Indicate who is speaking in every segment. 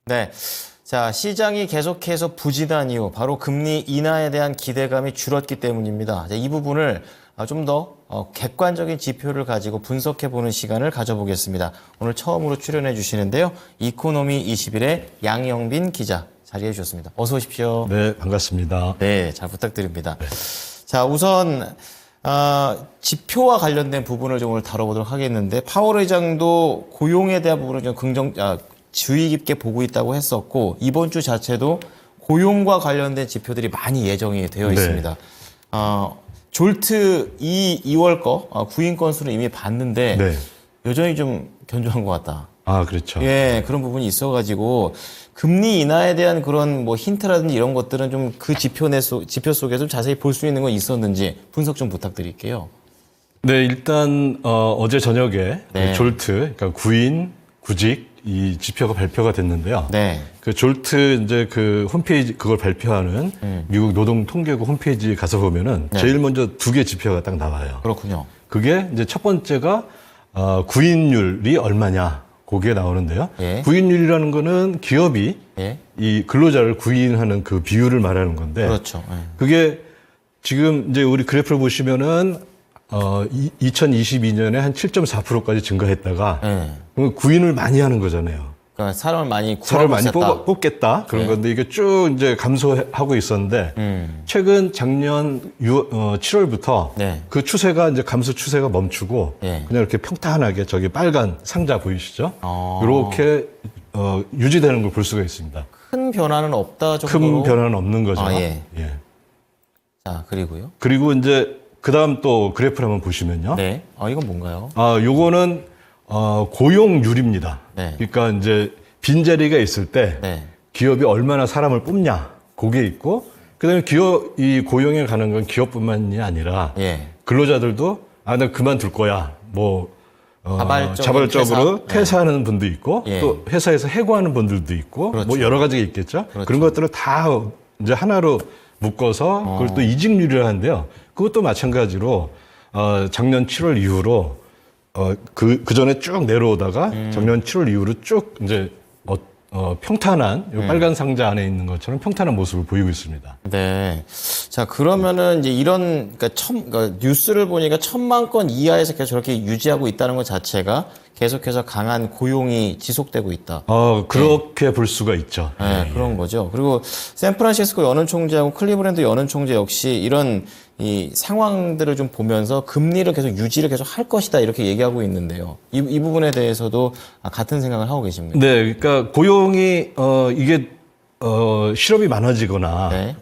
Speaker 1: 네. 자, 시장이 계속해서 부진한 이유, 바로 금리 인하에 대한 기대감이 줄었기 때문입니다. 이 부분을 좀 더 객관적인 지표를 가지고 분석해보는 시간을 가져보겠습니다. 오늘 처음으로 출연해 주시는데요. 이코노미 21의 양영빈 기자 자리해 주셨습니다. 어서 오십시오.
Speaker 2: 네, 반갑습니다.
Speaker 1: 네, 잘 부탁드립니다. 자, 우선 지표와 관련된 부분을 좀 오늘 다뤄보도록 하겠는데, 파월 의장도 고용에 대한 부분을 좀 주의 깊게 보고 있다고 했었고, 이번 주 자체도 고용과 관련된 지표들이 많이 예정이 되어 있습니다. 졸트 2월 거 구인 건수를 이미 봤는데
Speaker 2: 네.
Speaker 1: 여전히 좀 견조한 것 같다.
Speaker 2: 아, 그렇죠.
Speaker 1: 예, 그런 부분이 있어가지고 금리 인하에 대한 그런 뭐 힌트라든지 이런 것들은 좀 그 지표 속에서 좀 자세히 볼 수 있는 건 있었는지 분석 좀 부탁드릴게요.
Speaker 2: 네, 일단 어제 저녁에
Speaker 1: 네.
Speaker 2: 그 졸트, 그러니까 구인, 구직 이 지표가 발표가 됐는데요.
Speaker 1: 네.
Speaker 2: 그 졸트 이제 그 홈페이지 그걸 발표하는 미국 노동통계국 홈페이지에 가서 보면은
Speaker 1: 네.
Speaker 2: 제일 먼저 두 개 지표가 딱 나와요.
Speaker 1: 그렇군요.
Speaker 2: 그게 이제 첫 번째가 구인율이 얼마냐, 그게 나오는데요.
Speaker 1: 예.
Speaker 2: 구인율이라는 거는 기업이
Speaker 1: 예.
Speaker 2: 이 근로자를 구인하는 그 비율을 말하는 건데,
Speaker 1: 그렇죠. 예.
Speaker 2: 그게 지금 이제 우리 그래프를 보시면은 2022년에 한 7.4%까지 증가했다가
Speaker 1: 예.
Speaker 2: 구인을 많이 하는 거잖아요.
Speaker 1: 그러니까 사람을 많이
Speaker 2: 뽑겠다 그런
Speaker 1: 네.
Speaker 2: 건데 이게 쭉 이제 감소하고 있었는데 최근 작년 7월부터
Speaker 1: 네.
Speaker 2: 그 추세가 이제 감소 추세가 멈추고
Speaker 1: 네.
Speaker 2: 그냥 이렇게 평탄하게 저기 빨간 상자 보이시죠?
Speaker 1: 어.
Speaker 2: 이렇게 유지되는 걸 볼 수가 있습니다.
Speaker 1: 큰 변화는 없다 정도로.
Speaker 2: 큰 변화는 없는 거죠.
Speaker 1: 아, 예.
Speaker 2: 예.
Speaker 1: 자, 그리고요.
Speaker 2: 그리고 이제 그다음 또 그래프를 한번 보시면요.
Speaker 1: 네. 이건 뭔가요?
Speaker 2: 요거는 고용률입니다.
Speaker 1: 네.
Speaker 2: 그러니까 이제 빈자리가 있을 때
Speaker 1: 네.
Speaker 2: 기업이 얼마나 사람을 뽑냐, 그게 있고, 그다음에 이 고용에 가는 건 기업뿐만이 아니라
Speaker 1: 예.
Speaker 2: 근로자들도 나 그만둘 거야, 뭐
Speaker 1: 퇴사?
Speaker 2: 자발적으로 퇴사하는 분도 있고,
Speaker 1: 예.
Speaker 2: 또 회사에서 해고하는 분들도 있고,
Speaker 1: 그렇죠.
Speaker 2: 뭐 여러 가지가 있겠죠.
Speaker 1: 그렇죠.
Speaker 2: 그런 것들을 다 이제 하나로 묶어서 그걸 또 이직률이라 하는데요. 그것도 마찬가지로 작년 7월 이후로 그 전에 쭉 내려오다가 작년 7월 이후로 쭉 이제 평탄한 요 빨간 상자 안에 있는 것처럼 평탄한 모습을 보이고 있습니다.
Speaker 1: 네. 자, 그러면은 이제 그러니까 뉴스를 보니까 1,000만 건 이하에서 계속 저렇게 유지하고 있다는 것 자체가 계속해서 강한 고용이 지속되고 있다.
Speaker 2: 그렇게 볼 수가 있죠.
Speaker 1: 네, 그런 거죠. 그리고 샌프란시스코 연은 총재하고 클리브랜드 연은 총재 역시 이런 이 상황들을 좀 보면서 금리를 계속 유지를 계속 할 것이다 이렇게 얘기하고 있는데요. 이 부분에 대해서도 같은 생각을 하고 계십니까?
Speaker 2: 네, 그러니까 고용이 이게 실업이 많아지거나
Speaker 1: 네.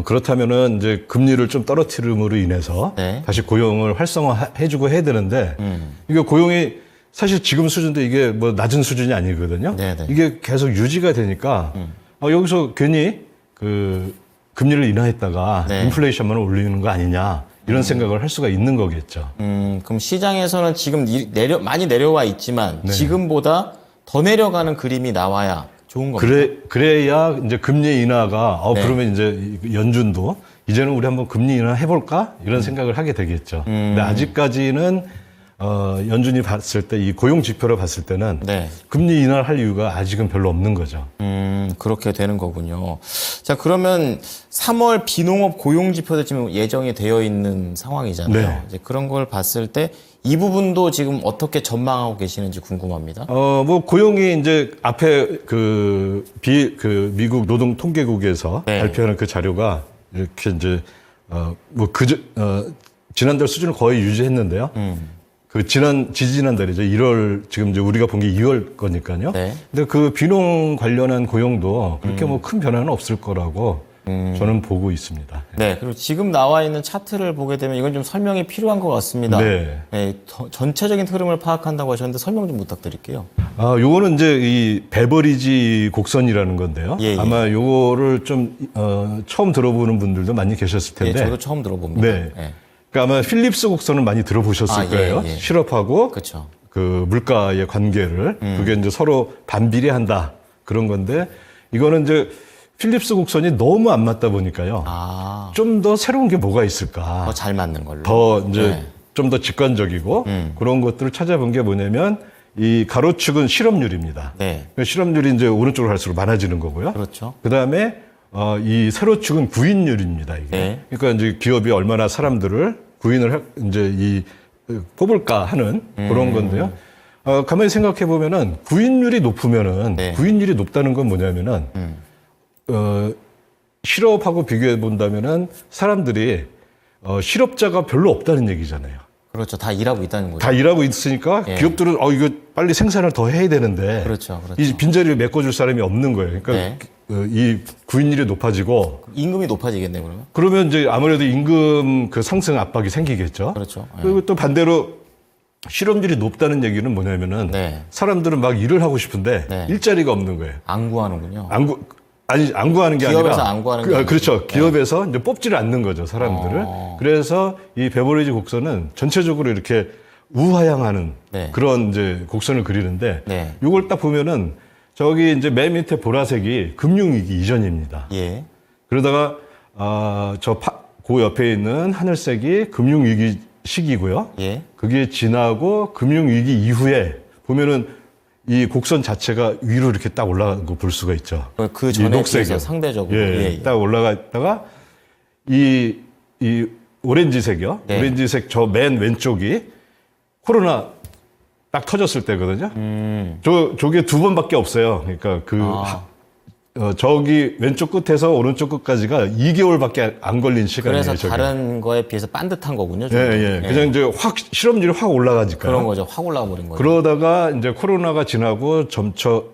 Speaker 2: 그렇다면은 이제 금리를 좀 떨어뜨림으로 인해서
Speaker 1: 네.
Speaker 2: 다시 고용을 활성화해주고 해야 되는데 이게 고용이 사실 지금 수준도 이게 뭐 낮은 수준이 아니거든요.
Speaker 1: 네네.
Speaker 2: 이게 계속 유지가 되니까 여기서 괜히 그 금리를 인하했다가
Speaker 1: 네.
Speaker 2: 인플레이션만 올리는 거 아니냐 이런 생각을 할 수가 있는 거겠죠.
Speaker 1: 그럼 시장에서는 지금 많이 내려와 있지만
Speaker 2: 네.
Speaker 1: 지금보다 더 내려가는 그림이 나와야 좋은 겁니다.
Speaker 2: 그래야 이제 금리 인하가
Speaker 1: 네.
Speaker 2: 그러면 이제 연준도 이제는 우리 한번 금리 인하 해볼까 이런 생각을 하게 되겠죠. 근데 아직까지는 연준이 봤을 때 이 고용 지표를 봤을 때는
Speaker 1: 네.
Speaker 2: 금리 인하를 할 이유가 아직은 별로 없는 거죠.
Speaker 1: 그렇게 되는 거군요. 자, 그러면 3월 비농업 고용 지표도 지금 예정이 되어 있는 상황이잖아요.
Speaker 2: 네.
Speaker 1: 이제 그런 걸 봤을 때 이 부분도 지금 어떻게 전망하고 계시는지 궁금합니다.
Speaker 2: 뭐 고용이 이제 앞에 미국 노동통계국에서
Speaker 1: 네.
Speaker 2: 발표하는 그 자료가 이렇게 이제 지난달 수준을 거의 유지했는데요. 지지난달이죠. 1월, 지금 이제 우리가 본 게 2월 거니까요.
Speaker 1: 네.
Speaker 2: 근데 그 비농 관련한 고용도 그렇게 뭐 큰 변화는 없을 거라고 저는 보고 있습니다.
Speaker 1: 네. 그리고 지금 나와 있는 차트를 보게 되면 이건 좀 설명이 필요한 것 같습니다.
Speaker 2: 네.
Speaker 1: 네, 전체적인 흐름을 파악한다고 하셨는데 설명 좀 부탁드릴게요.
Speaker 2: 요거는 이제 이 베버리지 곡선이라는 건데요.
Speaker 1: 예, 예.
Speaker 2: 아마 요거를 좀, 처음 들어보는 분들도 많이 계셨을 텐데.
Speaker 1: 네, 저도 처음 들어봅니다.
Speaker 2: 네. 그러니까 아마 필립스 곡선은 많이 들어보셨을 거예요.
Speaker 1: 예.
Speaker 2: 실업하고
Speaker 1: 그렇죠.
Speaker 2: 그 물가의 관계를 그게 이제 서로 반비례한다 그런 건데 이거는 이제 필립스 곡선이 너무 안 맞다 보니까요. 좀 더 새로운 게 뭐가 있을까?
Speaker 1: 더 잘 맞는 걸로.
Speaker 2: 더 이제
Speaker 1: 네.
Speaker 2: 좀 더 직관적이고 그런 것들을 찾아본 게 뭐냐면 이 가로축은 실업률입니다.
Speaker 1: 네.
Speaker 2: 그러니까 실업률이 이제 오른쪽으로 갈수록 많아지는 거고요.
Speaker 1: 그렇죠.
Speaker 2: 그 다음에 이 세로축은 구인율입니다. 이게.
Speaker 1: 네.
Speaker 2: 그러니까 이제 기업이 얼마나 사람들을 이제 뽑을까 하는 그런 건데요. 가만히 생각해 보면은 구인율이 높으면은
Speaker 1: 네.
Speaker 2: 구인율이 높다는 건 뭐냐면은 실업하고 비교해 본다면은 사람들이 실업자가 별로 없다는 얘기잖아요.
Speaker 1: 그렇죠. 다 일하고 있다는 거죠.
Speaker 2: 다 일하고 있으니까
Speaker 1: 예.
Speaker 2: 기업들은 이거 빨리 생산을 더 해야 되는데
Speaker 1: 그렇죠. 그렇죠.
Speaker 2: 이 빈자리를 메꿔줄 사람이 없는 거예요. 그러니까
Speaker 1: 네.
Speaker 2: 이 구인율이 높아지고
Speaker 1: 임금이 높아지겠네요, 그러면.
Speaker 2: 그러면 이제 아무래도 임금 그 상승 압박이 생기겠죠.
Speaker 1: 그렇죠. 예.
Speaker 2: 그리고 또 반대로 실업률이 높다는 얘기는 뭐냐면은
Speaker 1: 네.
Speaker 2: 사람들은 막 일을 하고 싶은데
Speaker 1: 네.
Speaker 2: 일자리가 없는 거예요.
Speaker 1: 안 구하는군요.
Speaker 2: 안 구하는 게
Speaker 1: 기업에서
Speaker 2: 아니라
Speaker 1: 안 구하는 게
Speaker 2: 그렇죠.
Speaker 1: 아니고.
Speaker 2: 기업에서 이제 뽑지를 않는 거죠, 사람들을. 그래서 이 베버리지 곡선은 전체적으로 이렇게 우하향하는
Speaker 1: 네.
Speaker 2: 그런 이제 곡선을 그리는데
Speaker 1: 네.
Speaker 2: 이걸 딱 보면은 저기 이제 맨 밑에 보라색이 금융위기 이전입니다.
Speaker 1: 예.
Speaker 2: 그러다가 그 옆에 있는 하늘색이 금융위기 시기고요.
Speaker 1: 예.
Speaker 2: 그게 지나고 금융위기 이후에 보면은 이 곡선 자체가 위로 이렇게 딱 올라간 거 볼 수가 있죠.
Speaker 1: 그
Speaker 2: 이
Speaker 1: 전에
Speaker 2: 녹색이요.
Speaker 1: 비해서 상대적으로.
Speaker 2: 예, 딱 올라갔다가 이 오렌지색이요.
Speaker 1: 네.
Speaker 2: 오렌지색 저 맨 왼쪽이 코로나 딱 터졌을 때거든요. 저게 두 번밖에 없어요. 그러니까 저기 왼쪽 끝에서 오른쪽 끝까지가 2개월밖에 안 걸린 시간이에요.
Speaker 1: 그래서
Speaker 2: 저게.
Speaker 1: 다른 거에 비해서 반듯한 거군요.
Speaker 2: 예,
Speaker 1: 좀.
Speaker 2: 예. 그냥 이제 실업률이 확 올라가니까.
Speaker 1: 그런 거죠. 확 올라가 버린 거죠.
Speaker 2: 그러다가 이제 코로나가 지나고 점차로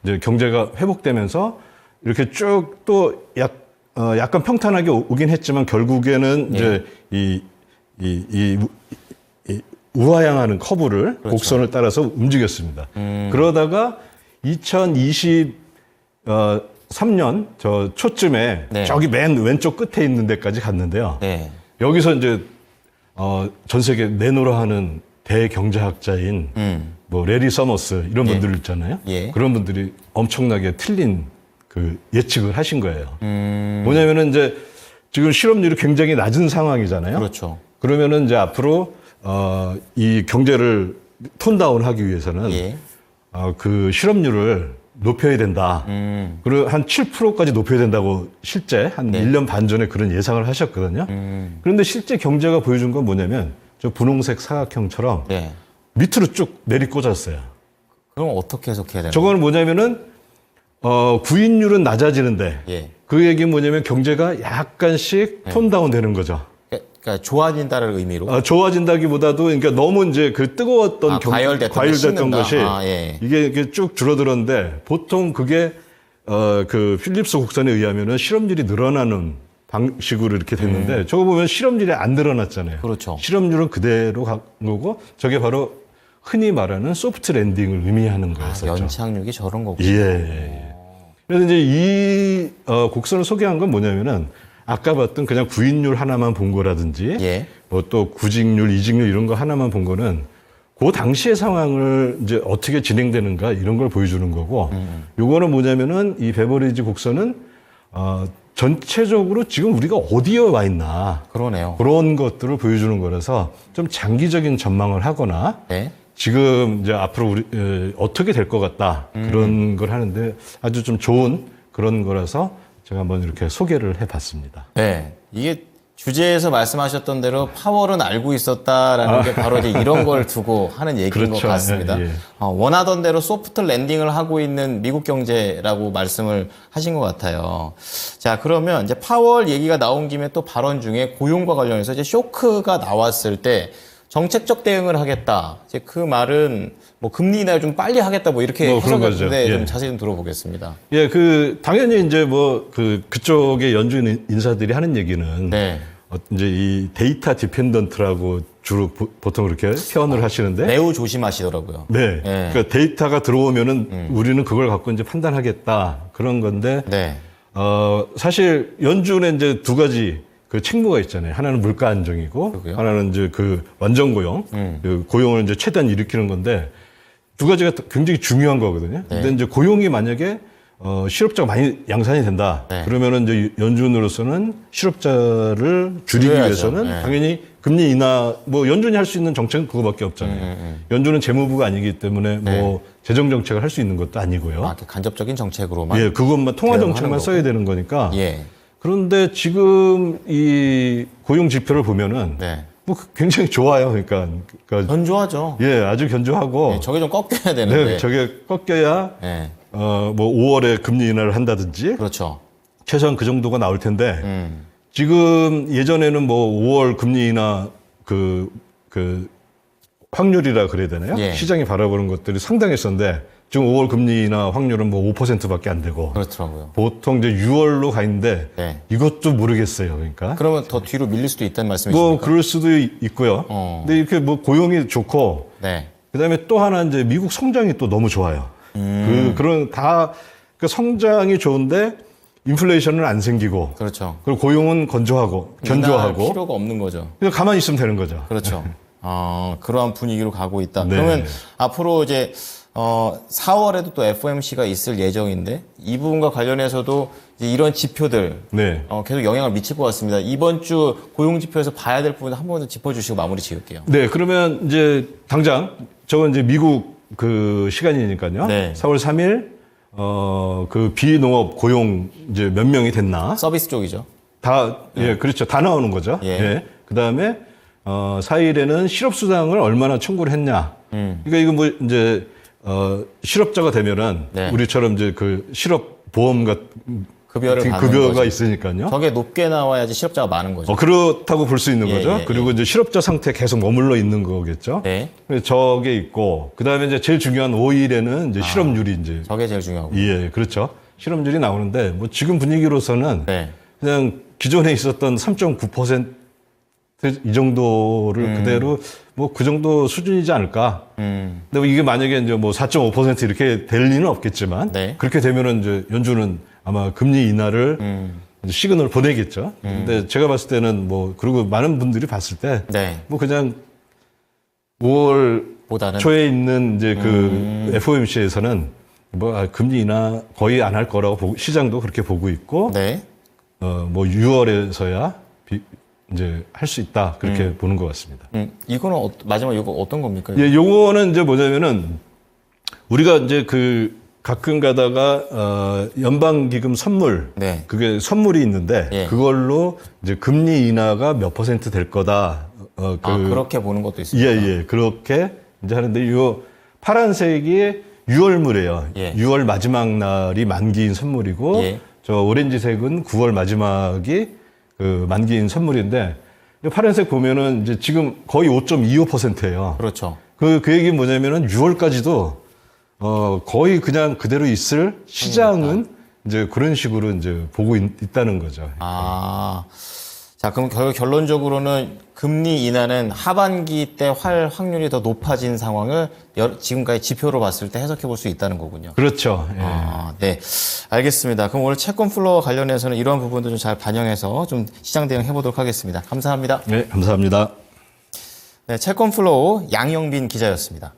Speaker 2: 이제 경제가 회복되면서 이렇게 쭉 또 약간 평탄하게 오긴 했지만 결국에는 이제 이 우하향하는 커브를
Speaker 1: 그렇죠.
Speaker 2: 곡선을 따라서 움직였습니다. 그러다가 2023년 저 초쯤에
Speaker 1: 네.
Speaker 2: 저기 맨 왼쪽 끝에 있는 데까지 갔는데요.
Speaker 1: 네.
Speaker 2: 여기서 이제 전 세계 내노라 하는 대경제학자인 뭐 레리 서머스 이런
Speaker 1: 예.
Speaker 2: 분들 있잖아요.
Speaker 1: 예.
Speaker 2: 그런 분들이 엄청나게 틀린 그 예측을 하신 거예요. 뭐냐면은 이제 지금 실업률이 굉장히 낮은 상황이잖아요.
Speaker 1: 그렇죠.
Speaker 2: 그러면은 이제 앞으로 이 경제를 톤다운하기 위해서는
Speaker 1: 예.
Speaker 2: 그 실업률을 높여야 된다. 그리고 한 7%까지 높여야 된다고 실제 한
Speaker 1: 네.
Speaker 2: 1년 반 전에 그런 예상을 하셨거든요. 그런데 실제 경제가 보여준 건 뭐냐면 저 분홍색 사각형처럼
Speaker 1: 네.
Speaker 2: 밑으로 쭉 내리꽂았어요.
Speaker 1: 그럼 어떻게 해석해야 되나요?
Speaker 2: 저거는 뭐냐면은 구인율은 낮아지는데
Speaker 1: 예.
Speaker 2: 그 얘기는 뭐냐면 경제가 약간씩 톤다운 되는 거죠.
Speaker 1: 그러니까 좋아진다는 의미로.
Speaker 2: 좋아진다기보다도 그러니까 너무 이제 그 뜨거웠던
Speaker 1: 과열됐던 식는다.
Speaker 2: 것이
Speaker 1: 예.
Speaker 2: 이게 이렇게 쭉 줄어들었는데 보통 그게 그 필립스 곡선에 의하면은 실업률이 늘어나는 방식으로 이렇게 됐는데 저거 보면 실업률이 안 늘어났잖아요.
Speaker 1: 그렇죠.
Speaker 2: 실업률은 그대로 간 거고 저게 바로 흔히 말하는 소프트 랜딩을 의미하는 거였었죠.
Speaker 1: 연착륙이 저런 거군요.
Speaker 2: 예. 그래서 이제 이 곡선을 소개한 건 뭐냐면은 아까 봤던 그냥 구인율 하나만 본 거라든지
Speaker 1: 예.
Speaker 2: 뭐 또 구직률, 이직률 이런 거 하나만 본 거는 그 당시의 상황을 이제 어떻게 진행되는가 이런 걸 보여주는 거고 요거는 뭐냐면은 이 베버리지 곡선은 전체적으로 지금 우리가 어디에 와 있나
Speaker 1: 그러네요.
Speaker 2: 그런 것들을 보여주는 거라서 좀 장기적인 전망을 하거나
Speaker 1: 네.
Speaker 2: 지금 이제 앞으로 우리 어떻게 될 것 같다 그런 걸 하는데 아주 좀 좋은 그런 거라서 제가 한번 이렇게 소개를 해봤습니다.
Speaker 1: 네. 이게 주제에서 말씀하셨던 대로 파월은 알고 있었다라는 게 바로 이제 이런 걸 두고 하는 얘기인
Speaker 2: 그렇죠.
Speaker 1: 것 같습니다.
Speaker 2: 예, 예.
Speaker 1: 원하던 대로 소프트 랜딩을 하고 있는 미국 경제라고 말씀을 하신 것 같아요. 자, 그러면 이제 파월 얘기가 나온 김에 또 발언 중에 고용과 관련해서 이제 쇼크가 나왔을 때 정책적 대응을 하겠다. 이제 그 말은 뭐 금리 인하를 좀 빨리 하겠다 뭐 이렇게
Speaker 2: 뭐 그런
Speaker 1: 해석했는데
Speaker 2: 거죠.
Speaker 1: 좀
Speaker 2: 예.
Speaker 1: 자세히 좀 들어보겠습니다.
Speaker 2: 예, 당연히 이제 그쪽의 연준 인사들이 하는 얘기는
Speaker 1: 네.
Speaker 2: 이제 이 데이터 디펜던트라고 주로 보통 그렇게 표현을 하시는데
Speaker 1: 매우 조심하시더라고요.
Speaker 2: 네.
Speaker 1: 예.
Speaker 2: 그러니까 데이터가 들어오면은 우리는 그걸 갖고 이제 판단하겠다. 그런 건데
Speaker 1: 네.
Speaker 2: 사실 연준에 이제 두 가지 그 책무가 있잖아요. 하나는 물가 안정이고
Speaker 1: 그러게요.
Speaker 2: 하나는 이제 그 완전 고용, 그 고용을 이제 최대한 일으키는 건데 두 가지가 굉장히 중요한 거거든요. 근데 이제 고용이 만약에 실업자가 많이 양산이 된다.
Speaker 1: 네.
Speaker 2: 그러면은 이제 연준으로서는 실업자를 줄이기
Speaker 1: 줄여야죠.
Speaker 2: 위해서는
Speaker 1: 네.
Speaker 2: 당연히 금리 인하 뭐 연준이 할 수 있는 정책은 그거밖에 없잖아요. 연준은 재무부가 아니기 때문에 뭐 재정 정책을 할 수 있는 것도 아니고요.
Speaker 1: 이렇게 간접적인 정책으로만.
Speaker 2: 예, 그것만 통화
Speaker 1: 대응하는
Speaker 2: 정책만
Speaker 1: 거고.
Speaker 2: 써야 되는 거니까.
Speaker 1: 예.
Speaker 2: 그런데 지금 이 고용 지표를 보면은
Speaker 1: 네.
Speaker 2: 뭐 굉장히 좋아요. 그러니까
Speaker 1: 견조하죠.
Speaker 2: 예, 아주 견조하고.
Speaker 1: 네, 저게 좀 꺾여야 되는데.
Speaker 2: 네, 저게 꺾여야
Speaker 1: 네.
Speaker 2: 뭐 5월에 금리 인하를 한다든지
Speaker 1: 그렇죠.
Speaker 2: 최소한 그 정도가 나올 텐데 지금 예전에는 뭐 5월 금리 인하 그 확률이라 그래야 되나요?
Speaker 1: 예.
Speaker 2: 시장이 바라보는 것들이 상당했었는데 지금 5월 금리 인하 확률은 뭐 5%밖에 안 되고
Speaker 1: 그렇더라고요.
Speaker 2: 보통 이제 6월로 가 있는데
Speaker 1: 네.
Speaker 2: 이것도 모르겠어요. 그러니까
Speaker 1: 그러면 더 뒤로 밀릴 수도 있다는 말씀이십니까?
Speaker 2: 뭐 그럴 수도 있고요. 근데 이렇게 뭐 고용이 좋고
Speaker 1: 네.
Speaker 2: 그다음에 또 하나 이제 미국 성장이 또 너무 좋아요. 그런 그 성장이 좋은데 인플레이션은 안 생기고
Speaker 1: 그렇죠.
Speaker 2: 그리고 고용은 건조하고 견조하고
Speaker 1: 인하할 필요가 없는 거죠.
Speaker 2: 그냥 가만히 있으면 되는 거죠.
Speaker 1: 그렇죠. 그러한 분위기로 가고 있다.
Speaker 2: 네.
Speaker 1: 그러면 앞으로 이제 4월에도 또 FOMC가 있을 예정인데 이 부분과 관련해서도 이제 이런 지표들
Speaker 2: 네.
Speaker 1: 계속 영향을 미칠 것 같습니다. 이번 주 고용 지표에서 봐야 될 부분 한 번 더 짚어주시고 마무리 지을게요.
Speaker 2: 네, 그러면 이제 당장 저건 이제 미국 그 시간이니까요.
Speaker 1: 네.
Speaker 2: 4월 3일 그 비농업 고용 이제 몇 명이 됐나?
Speaker 1: 서비스 쪽이죠.
Speaker 2: 다 예, 그렇죠. 다 나오는 거죠.
Speaker 1: 예.
Speaker 2: 예. 그다음에 4일에는 실업 수당을 얼마나 청구를 했냐. 그러니까 이거 뭐 이제 실업자가 되면은
Speaker 1: 네.
Speaker 2: 우리처럼 이제 그 실업 보험 같은
Speaker 1: 급여를 받는
Speaker 2: 급여가
Speaker 1: 거죠.
Speaker 2: 있으니까요.
Speaker 1: 저게 높게 나와야지 실업자가 많은 거죠.
Speaker 2: 그렇다고 볼 수 있는
Speaker 1: 예,
Speaker 2: 거죠.
Speaker 1: 예,
Speaker 2: 그리고 이제 실업자 상태에 계속 머물러 있는 거겠죠.
Speaker 1: 네.
Speaker 2: 그래서 저게 있고 그다음에 이제 제일 중요한 5일에는 이제 실업률이 이제
Speaker 1: 저게 제일 중요하고.
Speaker 2: 예, 그렇죠. 실업률이 나오는데 뭐 지금 분위기로서는
Speaker 1: 네.
Speaker 2: 그냥 기존에 있었던 3.9%이 정도를 그대로 뭐 그 정도 수준이지 않을까. 근데 이게 만약에 이제 뭐 4.5% 이렇게 될 리는 없겠지만
Speaker 1: 네.
Speaker 2: 그렇게 되면은 이제 연준은 아마 금리 인하를 이제 시그널을 보내겠죠. 근데 제가 봤을 때는 뭐 그리고 많은 분들이 봤을 때 뭐
Speaker 1: 네.
Speaker 2: 그냥 5월
Speaker 1: 보다는
Speaker 2: 초에 있는 이제 그 FOMC에서는 뭐 금리 인하 거의 안 할 거라고 시장도 그렇게 보고 있고
Speaker 1: 네.
Speaker 2: 뭐 6월에서야 이제 할 수 있다 그렇게 보는 것 같습니다.
Speaker 1: 이거는 마지막 이거 어떤 겁니까?
Speaker 2: 예, 요거는 이제 뭐냐면은 우리가 이제 그 가끔 가다가 연방기금 선물
Speaker 1: 네.
Speaker 2: 그게 선물이 있는데
Speaker 1: 예.
Speaker 2: 그걸로 이제 금리 인하가 몇 % 될 거다.
Speaker 1: 그렇게 보는 것도 있습니다.
Speaker 2: 예, 그렇게 이제 하는데 요 파란색이 6월물이에요.
Speaker 1: 예.
Speaker 2: 6월 마지막 날이 만기인 선물이고
Speaker 1: 예.
Speaker 2: 저 오렌지색은 9월 마지막이 그 만기인 선물인데 이 파란색 보면은 이제 지금 거의 5.25%예요.
Speaker 1: 그렇죠.
Speaker 2: 그 얘기는 뭐냐면은 6월까지도 거의 그냥 그대로 있을 시장은 이제 그런 식으로 이제 보고 있다는 거죠.
Speaker 1: 자, 그럼 결론적으로는 금리 인하는 하반기 때 할 확률이 더 높아진 상황을 지금까지 지표로 봤을 때 해석해 볼 수 있다는 거군요.
Speaker 2: 그렇죠. 예.
Speaker 1: 네. 알겠습니다. 그럼 오늘 채권 플로어 관련해서는 이러한 부분도 좀 잘 반영해서 좀 시장 대응 해보도록 하겠습니다. 감사합니다.
Speaker 2: 네, 감사합니다.
Speaker 1: 네, 채권 플로우 양영빈 기자였습니다.